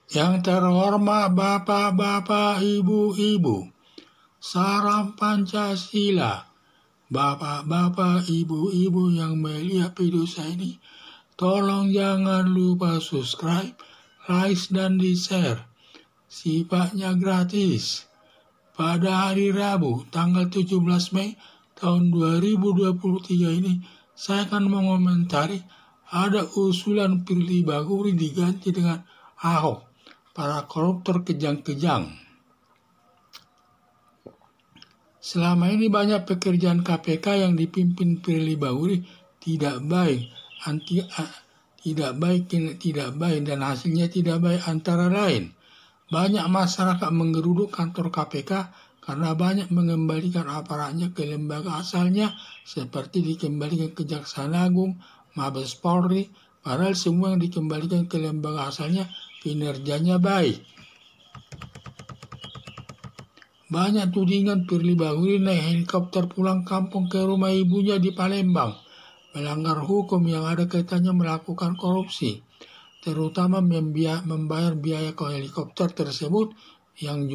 Yang terhormat bapak-bapak, ibu-ibu, salam Pancasila. Bapak-bapak, ibu-ibu yang melihat video saya ini, tolong jangan lupa subscribe, like, dan di-share. Sifatnya gratis. Pada hari Rabu, tanggal 17 Mei tahun 2023 ini, saya akan mengomentari ada usulan Firly Bahuri diganti dengan Ahok, para koruptor kejang-kejang. Selama ini banyak pekerjaan KPK yang dipimpin Firly Bahuri tidak baik, tidak baik dan hasilnya tidak baik. Antara lain, banyak masyarakat menggeruduk kantor KPK karena banyak mengembalikan aparatnya ke lembaga asalnya seperti dikembalikan ke Kejaksaan Agung, Mabes Polri, padahal semua yang dikembalikan ke lembaga asalnya kinerjanya baik. Banyak tudingan Firly Bahuri naik helikopter pulang kampung ke rumah ibunya di Palembang, melanggar hukum yang ada kaitannya melakukan korupsi, terutama membayar biaya ke helikopter tersebut yang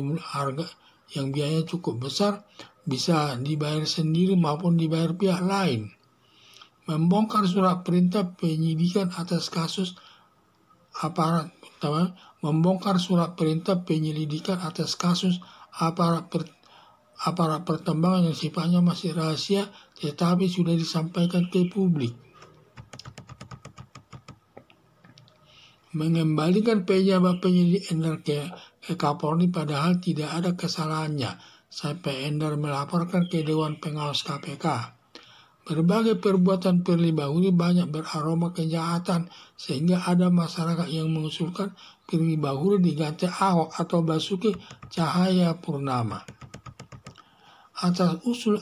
biayanya cukup besar, bisa dibayar sendiri maupun dibayar pihak lain. Membongkar surat perintah penyidikan atas kasus aparat pertambangan yang sifatnya masih rahasia tetapi sudah disampaikan ke publik. Mengembalikan pejabat penyidik Endar ke Kapolri padahal tidak ada kesalahannya sampai Endar melaporkan ke Dewan Pengawas KPK. Berbagai perbuatan Firly Bahuri banyak beraroma kejahatan sehingga ada masyarakat yang mengusulkan Firly Bahuri diganti Ahok atau Basuki Cahayapurnama. Atas usul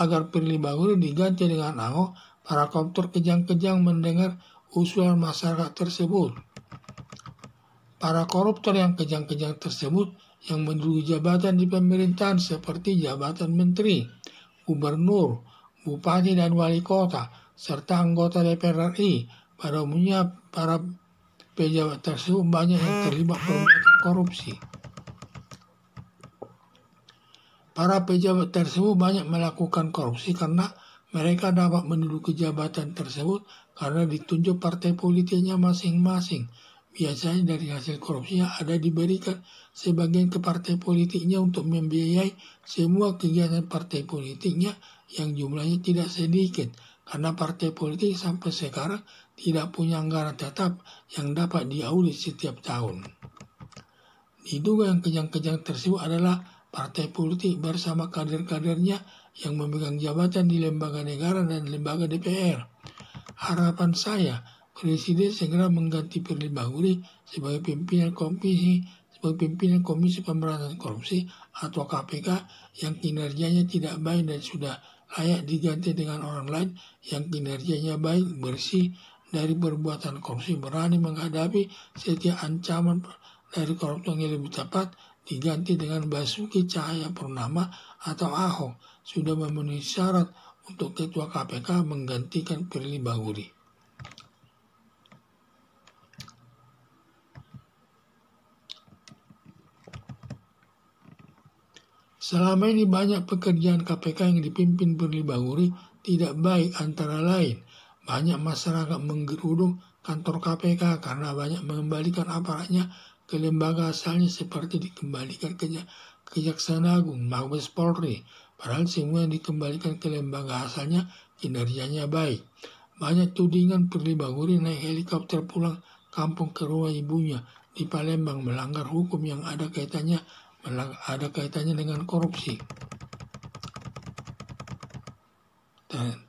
agar Firly Bahuri diganti dengan Ahok, para koruptor kejang-kejang mendengar usulan masyarakat tersebut. Para koruptor yang kejang-kejang tersebut yang menduduki jabatan di pemerintahan seperti jabatan menteri, gubernur, bupati dan wali kota, serta anggota DPR RI. Pada umumnya para pejabat tersebut banyak yang terlibat perbuatan korupsi. Para pejabat tersebut banyak melakukan korupsi karena mereka dapat menduduki jabatan tersebut karena ditunjuk partai politiknya masing-masing. Biasanya dari hasil korupsinya ada diberikan sebagian ke partai politiknya untuk membiayai semua kegiatan partai politiknya yang jumlahnya tidak sedikit. Karena partai politik sampai sekarang tidak punya anggaran tetap yang dapat diaudit setiap tahun. Diduga yang kejang-kejang tersebut adalah partai politik bersama kader-kadernya yang memegang jabatan di lembaga negara dan lembaga DPR. Harapan saya, Presiden segera mengganti Firly Bahuri sebagai pimpinan Komisi Pemberantasan Korupsi atau KPK yang kinerjanya tidak baik dan sudah layak diganti dengan orang lain yang kinerjanya baik, bersih dari perbuatan korupsi, berani menghadapi setiap ancaman dari koruptor yang lebih tepat, diganti dengan Basuki Cahayapurnama atau Ahok, sudah memenuhi syarat untuk Ketua KPK menggantikan Firly Bahuri. Selama ini banyak pekerjaan KPK yang dipimpin Firly Bahuri tidak baik, antara lain banyak masyarakat menggeruduk kantor KPK karena banyak mengembalikan aparatnya ke lembaga asalnya seperti dikembalikan ke Kejaksaan Agung, Mabes Polri, padahal semua yang dikembalikan ke lembaga asalnya kinerjanya baik. Banyak tudingan Firly Bahuri naik helikopter pulang kampung ke rumah ibunya di Palembang melanggar hukum yang ada kaitannya dengan korupsi,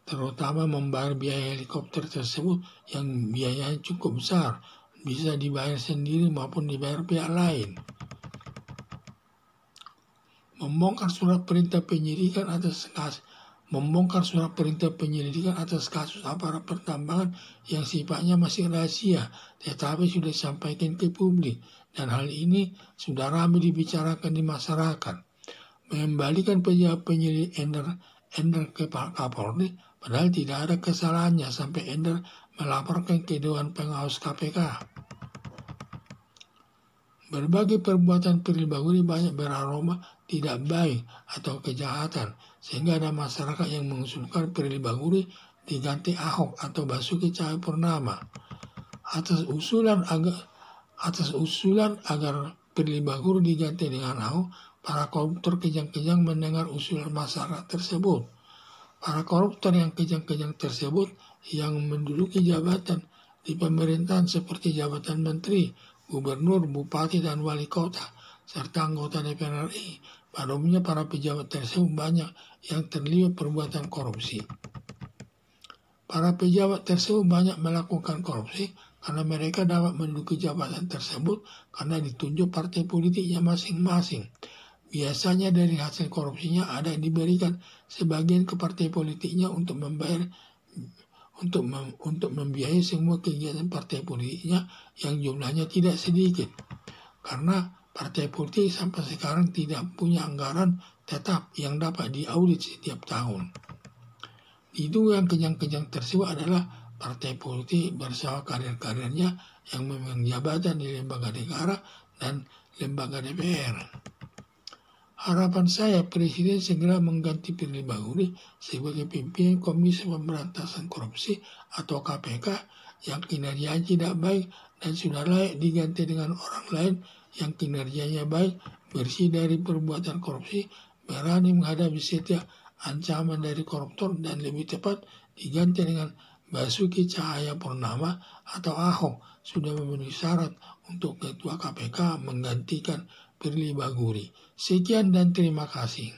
terutama membayar biaya helikopter tersebut yang biayanya cukup besar, bisa dibayar sendiri maupun dibayar pihak lain. Membongkar surat perintah penyelidikan atas kasus aparat pertambangan yang sifatnya masih rahasia, tetapi sudah disampaikan ke publik, dan hal ini sudah ramai dibicarakan di masyarakat. Mengembalikan pejabat penyelidik Endar ke Kapolri, padahal tidak ada kesalahannya sampai Endar melaporkan ke Dewan Pengawas KPK. Berbagai perbuatan Firly Bahuri banyak beraroma tidak baik atau kejahatan, sehingga ada masyarakat yang mengusulkan Firly Bahuri diganti Ahok atau Basuki Cahayapurnama. Atas usulan agar Firly Bahuri diganti dengan Ahok, para koruptor kejang-kejang mendengar usulan masyarakat tersebut. Para koruptor yang kejang-kejang tersebut yang menduduki jabatan di pemerintahan seperti jabatan menteri, gubernur, bupati, dan wali kota, serta anggota DPR RI. Pada umumnya para pejabat tersebut banyak yang terlibat perbuatan korupsi. Para pejabat tersebut banyak melakukan korupsi karena mereka dapat menduduki jabatan tersebut karena ditunjuk partai politiknya masing-masing. Biasanya dari hasil korupsinya ada yang diberikan sebagian ke partai politiknya untuk membiayai semua kegiatan partai politiknya yang jumlahnya tidak sedikit. Karena partai politik sampai sekarang tidak punya anggaran tetap yang dapat diaudit setiap tahun. Itu yang kejang-kejang tersebut adalah partai politik bersama kader-kadernya yang memegang jabatan di lembaga negara dan lembaga DPR. Harapan saya Presiden segera mengganti Firly Bahuri sebagai pimpinan Komisi Pemberantasan Korupsi atau KPK yang kinerjanya tidak baik dan sudah layak diganti dengan orang lain yang kinerjanya baik, bersih dari perbuatan korupsi, berani menghadapi setiap ancaman dari koruptor dan lebih tepat diganti dengan Basuki Cahayapurnama atau Ahok sudah memenuhi syarat untuk Ketua KPK menggantikan Firly Bahuri. Sekian dan terima kasih.